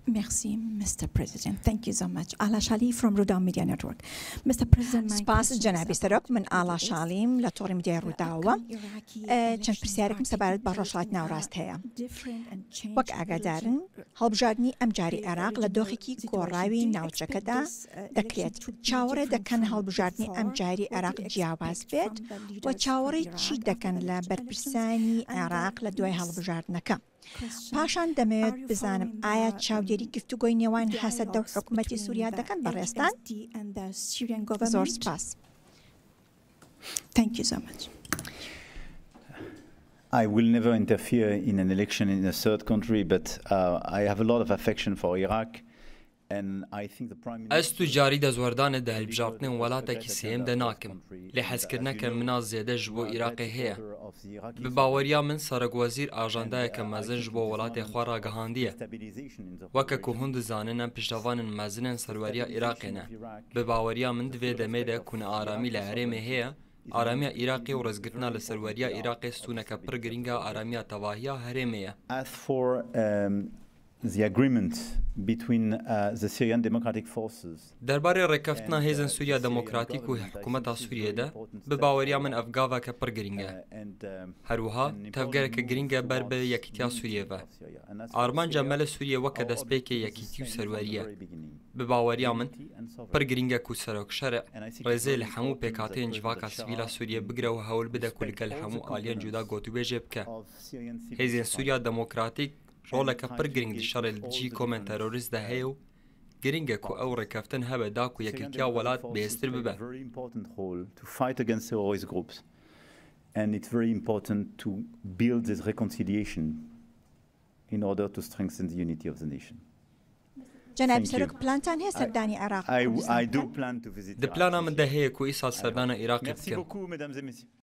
Merci, Mr. President. Thank you so much. Ala Shali from Ruda Media Network. Mr. President, سپاس جنابی سەرۆک من ئاڵا شاڵیم لە تۆڕی میدیای ڕووداوە چەند پرسیارێکم سەبارەت بە ڕۆژهەڵاتی ناوڕاست هەیە. وەک ئاگادارن هەڵبژاردننی ئەم جاری عێراق لە دۆخێکی گۆڕاوی ناوچەکەدا دەکرێت چاوەڕێ دەکەن هەڵبژاردننی ئەم جاری عێراق جیاواز بێت و چاوەڕێی چی دەکەن لە بەرپرسانی عێراق لە دوای هەڵبژاردنەکە. پاشان دەمەوێت بزانم ئایا چاودێری گفتوگۆی نێوان هەسەدە و حکوومەتی سووریا دەکەن بەڕێستان؟ زۆر سپاس. Thank you so much. I will never interfere in an election in a third country, but I have a lot of affection for Iraq. Ez tu carî dezwerdanê de hilbijartinên welatekî sêyem de nakim. Lê hezkirineke min a zêde ji bo Iraqê heye. Bi baweriya min serokwezîr ajandayeke mezin ji bo welatê xwe ragihandiye. Weke ku hûn dizanin em piştevanên mezin ên serweriya Iraqê ne. Bi baweriya min divê demê de ku nearamî li herêmê heye, aramiya Iraqê û rêzgirtina li serweriya Iraqê stûneke pir giring a aramiya tevahiya herêmê ye. The agreement between the Syrian Democratic Forces. Derbarê rêkeftina hêzên Sûriya Demokratîk û hikûmeta Sûriyê de bi baweriya min ev gaveke pir giring e. Herwiha tevgereke giring e ber bi yekîtiya Sûriyê ve. Armanca me li Sûriyê weke destpêkê yekîtî û serwerî ye. Bi baweriya min pir giring e ku serokşerê rêzê li hemû pêkhateyên civaka sivîla Sûriyê bigire û hewl bide ku li gel hemû aliyên cuda gotûbêjê bike. Hêzên Sûriya Demokratîk roleka pir giring di şerê li cî komên terorîst de heye û giring e ku ew rêkeftin hebe da ku yekîtiya welat bêheztir bibe. Very important role to fight against terrorist groups, and it's very important to build this reconciliation in order to strengthen the unity of the nation. جنابی سەرۆک پلانتان هەیە سەردانی عێراق؟ I do plan to visit. Di plana min de heye ku îsal serdana Iraqê bikim.